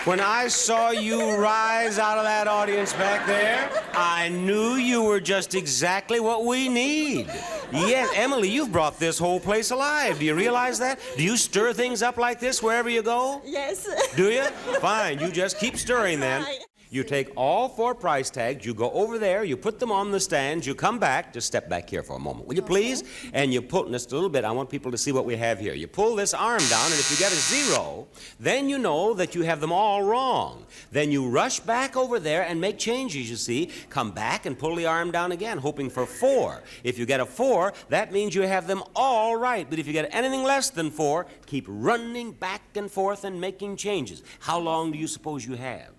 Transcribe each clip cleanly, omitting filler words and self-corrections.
When I saw you rise out of that audience back there, I knew you were just exactly what we need. Yes, Emily, you've brought this whole place alive. Do you realize that? Do you stir things up like this wherever you go? Yes. Do you? Fine, you just keep stirring then. You take all 4 price tags, you go over there, you put them on the stands, you come back, just step back here for a moment, will you please? And you pull, just a little bit, I want people to see what we have here. You pull this arm down, and if you get a 0, then you know that you have them all wrong. Then you rush back over there and make changes, you see. Come back and pull the arm down again, hoping for 4. If you get a 4, that means you have them all right. But if you get anything less than 4, keep running back and forth and making changes. How long do you suppose you have?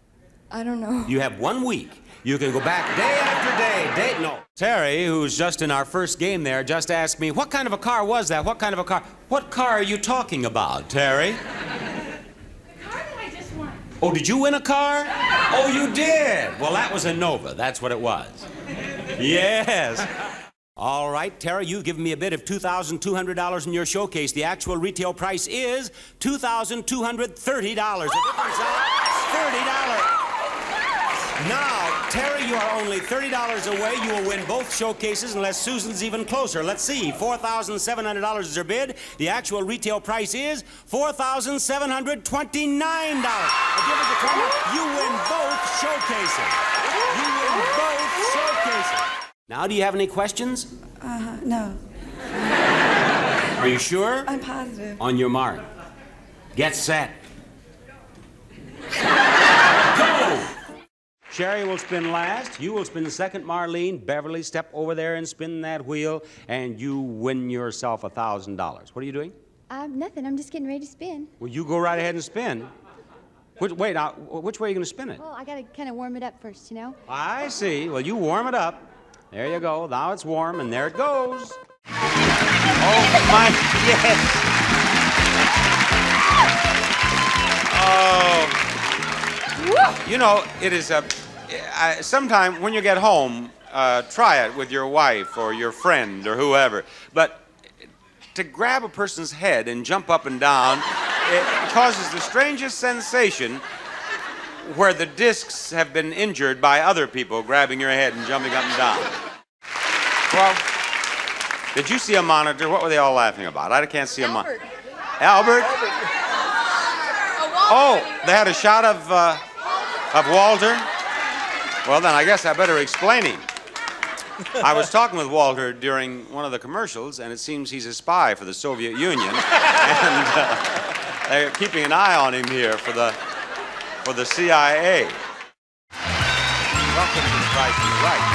I don't know. You have 1 week. You can go back day after day. No. Terry, who's just in our first game there, just asked me, what kind of a car was that? What kind of a car? What car are you talking about, Terry? The car that I just won. Oh, did you win a car? Oh, you did? Well, that was a Nova. That's what it was. Yes. All right, Terry, you've given me a bid of $2,200 in your showcase. The actual retail price is $2,230. The difference is $30. Now, Terry, you are only $30 away. You will win both showcases unless Susan's even closer. Let's see, $4,700 is her bid. The actual retail price is $4,729. You win both showcases. You win both showcases. Now, do you have any questions? No. Are you sure? I'm positive. On your mark. Get set. Go! Sherry will spin last. You will spin second, Marlene. Beverly, step over there and spin that wheel, and you win yourself $1,000. What are you doing? Nothing. I'm just getting ready to spin. Well, you go right ahead and spin. Which way are you going to spin it? Well, I got to kind of warm it up first, you know? I see. Well, you warm it up. There you go. Now it's warm, and there it goes. Oh, my, yes. Oh. You know, it is a... sometime when you get home, try it with your wife or your friend or whoever. But to grab a person's head and jump up and down, it causes the strangest sensation where the discs have been injured by other people grabbing your head and jumping up and down. Well, did you see a monitor? What were they all laughing about? I can't see a monitor. Albert? Oh, they had a shot of Walter? Well, then I guess I better explain him. I was talking with Walter during one of the commercials, and it seems he's a spy for the Soviet Union. And they're keeping an eye on him here for the CIA. Welcome to The Price is Right.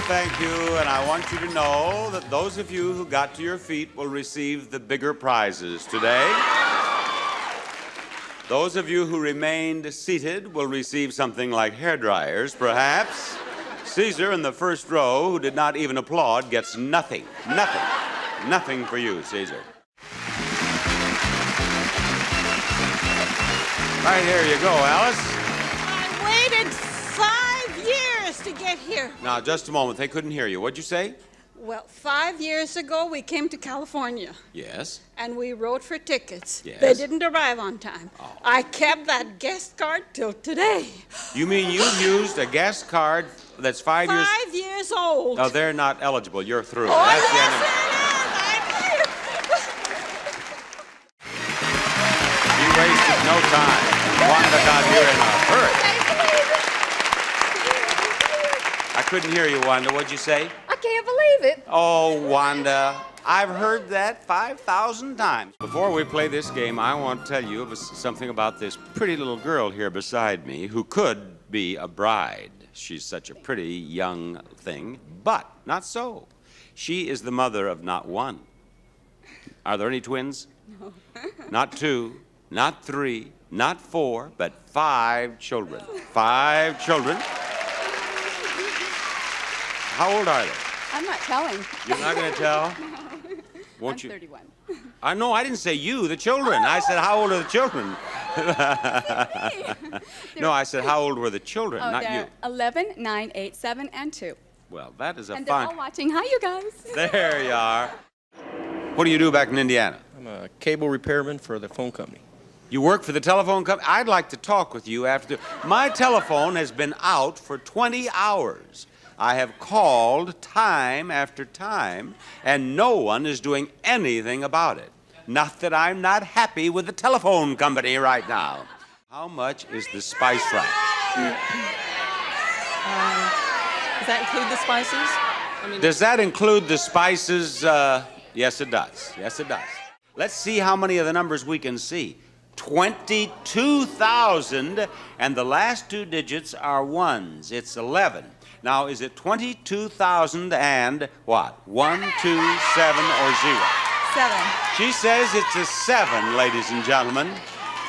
Thank you, and I want you to know that those of you who got to your feet will receive the bigger prizes today. Those of you who remained seated will receive something like hair dryers, perhaps. Caesar in the first row, who did not even applaud, gets nothing. Nothing. Nothing for you, Caesar. Right here you go, Alice. I waited 5 years to get here. Now, just a moment. They couldn't hear you. What'd you say? Well, 5 years ago, we came to California. Yes. And we wrote for tickets. Yes. They didn't arrive on time. Oh. I kept that guest card till today. You mean you used a guest card that's 5 years... 5 years old. Oh, they're not eligible. You're through. Oh, That's the end yes, of... You wasted no time. Wanda got here in a hurry. I couldn't hear you, Wanda. What'd you say? I can't believe it. Oh, Wanda, I've heard that 5,000 times. Before we play this game, I want to tell you something about this pretty little girl here beside me who could be a bride. She's such a pretty young thing, but not so. She is the mother of not one. Are there any twins? No. Not 2, not 3, not 4, but 5 children. 5 children. How old are they? I'm not telling. You're not going to tell? No. Won't I'm you? 31. No, I didn't say you, the children. I said, how old are the children? No, I said, how old were the children, not you. They're 11, 9, 8, 7, and 2. Well, that is a And fine... they're all watching. Hi, you guys. There you are. What do you do back in Indiana? I'm a cable repairman for the phone company. You work for the telephone company? I'd like to talk with you after. My telephone has been out for 20 hours. I have called time after time, and no one is doing anything about it. Not that I'm not happy with the telephone company right now. How much is the spice rack? Does that include the spices? Does that include the spices? Yes, it does. Yes, it does. Let's see how many of the numbers we can see. 22,000, and the last two digits are ones. It's 11. Now, is it 22,000 and what? 1, 2, 7, or 0? 7. She says it's a 7, ladies and gentlemen.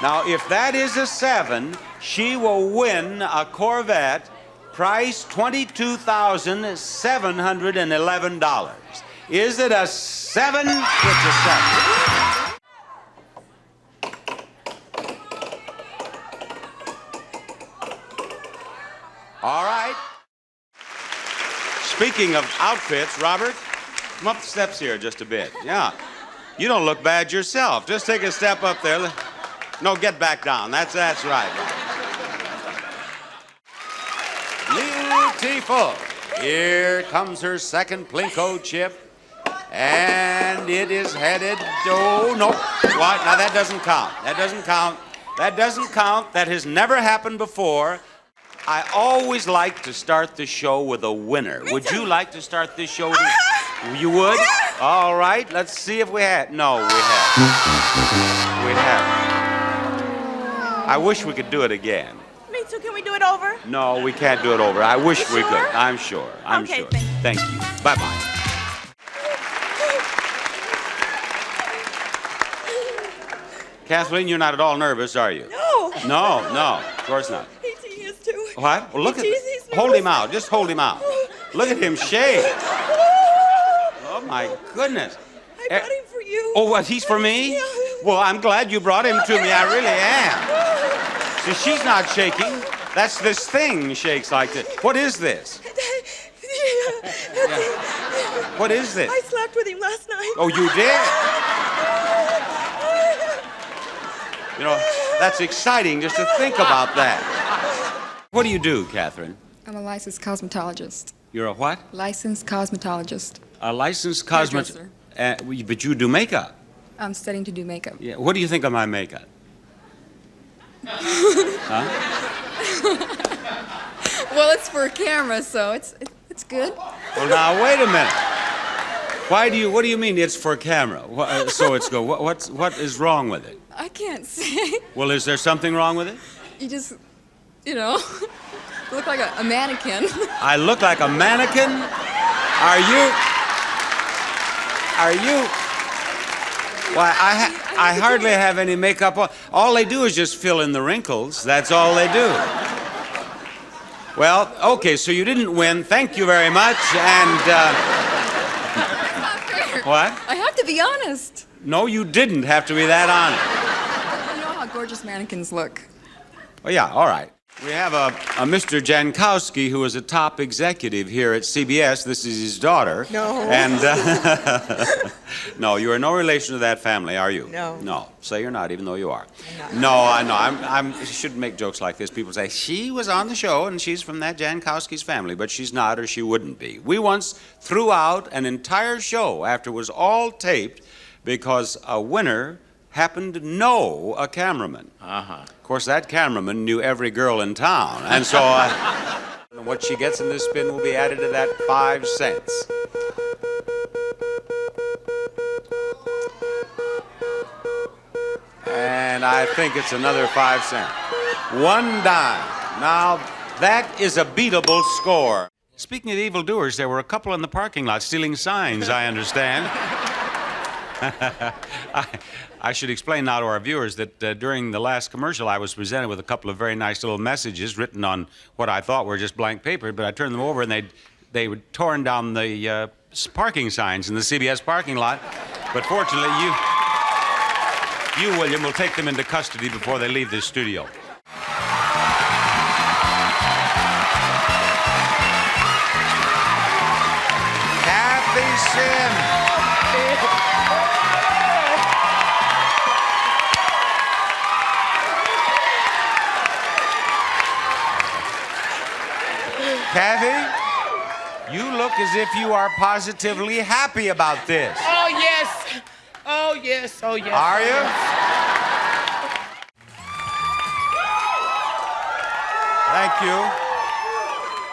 Now, if that is a 7, she will win a Corvette, price $22,711. Is it a 7? It's a 7. All right. Speaking of outfits, Robert, come up the steps here just a bit. Yeah. You don't look bad yourself. Just take a step up there. No, get back down. That's right. Beautiful. Here comes her second Plinko chip. And it is headed. Oh, no. What? Now, that doesn't count. That doesn't count. That doesn't count. That has never happened before. I always like to start the show with a winner. Would you like to start this show with You would? All right, let's see if we had. No, we haven't. We haven't. I wish we could do it again. Me too. Can we do it over? No, we can't do it over. I wish we sure? could. I'm sure. I'm Okay, sure. thank Thank you. Bye-bye. Kathleen, you're not at all nervous, are you? No. No, of course not. He is too. What? Well, look at. He's Hold nervous. him out. Just hold him out. Look at him shake. Oh my goodness. I brought him for you. Oh, what? He's for me? Yeah. Well, I'm glad you brought him to me. I really am. See, she's not shaking. That's this thing shakes like this. What is this? What is this? I slept with him last night. Oh, you did? You know, that's exciting just to think about that. What do you do, Catherine? I'm a licensed cosmetologist. You're a what? Licensed cosmetologist. A licensed cosmetologist. Hairdresser. But you do makeup. I'm studying to do makeup. Yeah. What do you think of my makeup? Huh? Well, it's for a camera, so it's good. Well, now wait a minute. What do you mean it's for camera? So it's good. What is wrong with it? I can't say. Well, is there something wrong with it? You just, you look like a mannequin. I look like a mannequin? Are you? Why, I hardly have any makeup on. All they do is just fill in the wrinkles. That's all they do. Well, okay, so you didn't win. Thank you very much. And, Not fair. what? I have to be honest. No, you didn't have to be that honest. You know how gorgeous mannequins look. Well, yeah, all right. We have a Mr. Jankowski, who is a top executive here at CBS. This is his daughter. No. And, no, you are no relation to that family, are you? No. No. Say you're not, even though you are. I'm not. No, I know. You shouldn't make jokes like this. People say, she was on the show and she's from that Jankowski's family, but she's not or she wouldn't be. We once threw out an entire show after it was all taped because a winner happened to know a cameraman. Of course, that cameraman knew every girl in town, and so what she gets in this spin will be added to that 5 cents. And I think it's another 5 cents. 1 dime. Now, that is a beatable score. Speaking of evildoers, there were a couple in the parking lot stealing signs, I understand. I should explain now to our viewers that during the last commercial, I was presented with a couple of very nice little messages written on what I thought were just blank paper, but I turned them over and they were torn down the parking signs in the CBS parking lot. But fortunately, you, William, will take them into custody before they leave this studio. Kathy Sim. Kathy, you look as if you are positively happy about this. Oh, yes. Oh, yes. Oh, yes. Are you? Thank you.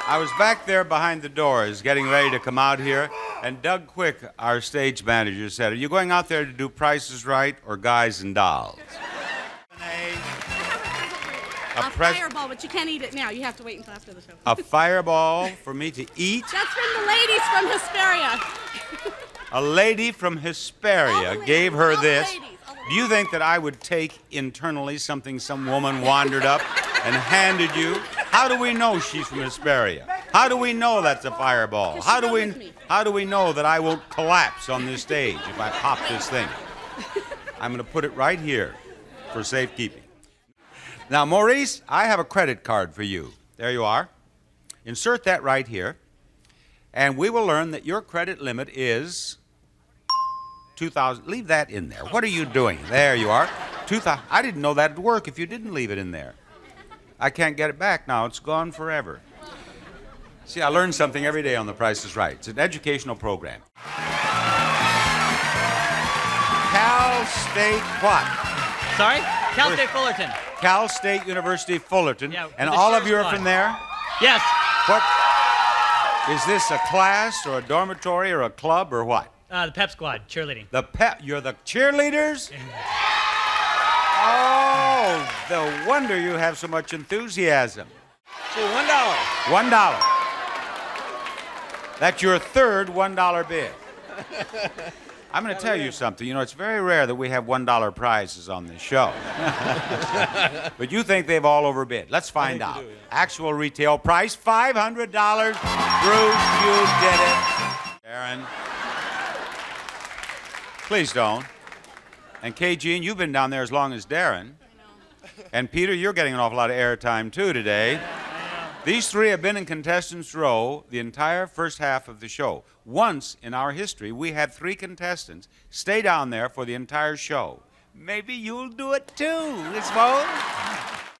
I was back there behind the doors getting ready to come out here, and Doug Quick, our stage manager, said, "Are you going out there to do Prices Right or Guys and Dolls?" A fireball, but you can't eat it now. You have to wait until after the show. A fireball for me to eat? That's from the ladies from Hesperia. A lady from Hesperia gave her this. Do you think that I would take internally something some woman wandered up and handed you? How do we know she's from Hesperia? How do we know that's a fireball? How do we know that I won't collapse on this stage if I pop this thing? I'm going to put it right here for safekeeping. Now, Maurice, I have a credit card for you. There you are. Insert that right here, and we will learn that your credit limit is $2,000. Leave that in there. What are you doing? There you are. $2,000. I didn't know that'd work if you didn't leave it in there. I can't get it back now. It's gone forever. See, I learn something every day on The Price is Right. It's an educational program. Cal State what? Sorry? Cal State Fullerton. Cal State University Fullerton. Yeah, and the all of cheer you are squad. from there? Yes. What? Is this a class or a dormitory or a club or what? The pep squad, cheerleading. You're the cheerleaders? Oh, no wonder you have so much enthusiasm. Say $1. $1. That's your third $1 bid. I'm going to tell you something. You know, it's very rare that we have $1 prizes on this show. But you think they've all overbid. Let's find out. Actual retail price, $500. Bruce, you did it. Aaron. Please don't. And K-Gene, you've been down there as long as Darren. And Peter, you're getting an awful lot of airtime too today. These three have been in contestants' row the entire first half of the show. Once in our history, we had three contestants stay down there for the entire show. Maybe you'll do it too, Miss Bowe.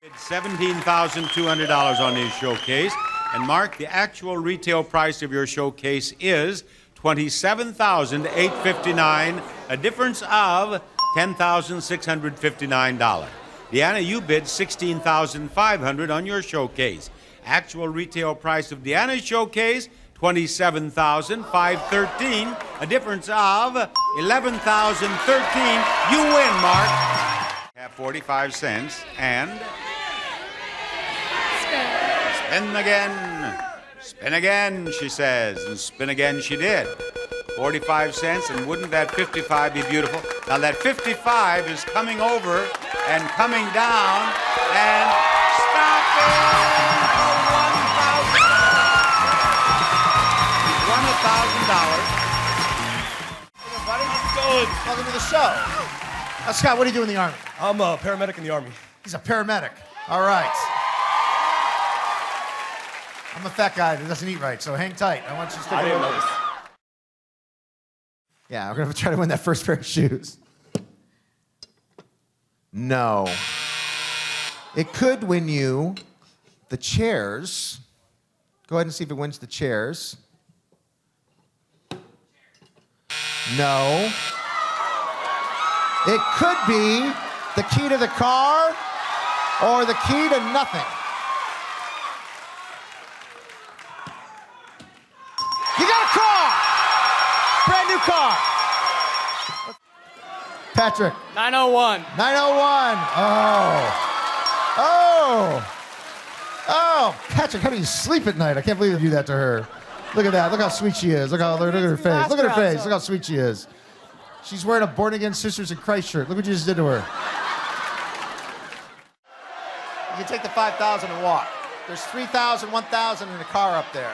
$17,200 on his showcase. And Mark, the actual retail price of your showcase is $27,859, a difference of $10,659. Deanna, you bid $16,500 on your showcase. Actual retail price of Deanna's showcase, $27,513, a difference of $11,013. You win, Mark. Have 45 cents and spin again. Spin again, she says, and spin again she did. 45 cents, and wouldn't that 55 be beautiful? Now that 55 is coming over and coming down and stopping for $1,000. Hey, buddy. How's it going? Welcome to the show. Now, Scott, what do you do in the Army? I'm a paramedic in the Army. He's a paramedic. All right. I'm a fat guy that doesn't eat right, so hang tight. I want you to stick around. notice. Yeah, we're going to try to win that first pair of shoes. No. It could win you the chairs. Go ahead and see if it wins the chairs. No. It could be the key to the car or the key to nothing. You got a car! Brand new car. Patrick. 901. 901. Oh, Patrick, how do you sleep at night? I can't believe you do that to her. Look at that. Look how sweet she is. Look at her face. Look at her face. Look how sweet she is. She's wearing a Born Again Sisters in Christ shirt. Look what you just did to her. You can take the 5,000 and walk. There's 3,000, 1,000 in the car up there.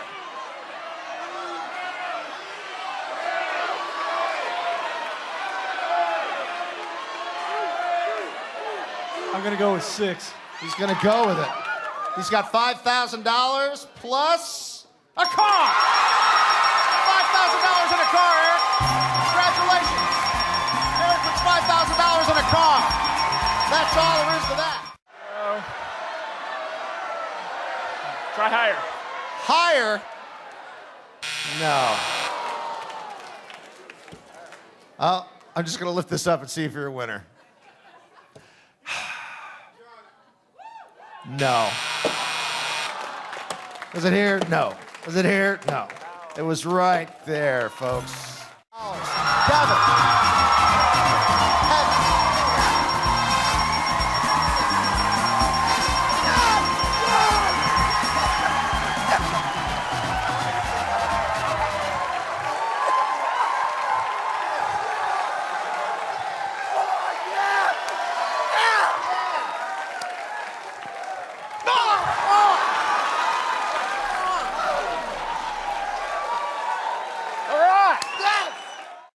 I'm going to go with 6. He's going to go with it. He's got $5,000 plus a car. $5,000 in a car, Eric. Congratulations. Eric puts $5,000 in a car. That's all there is to that. Try higher. Higher. No. I'm just going to lift this up and see if you're a winner. No. Was it here? No. Was it here? No. It was right there, folks. Kevin.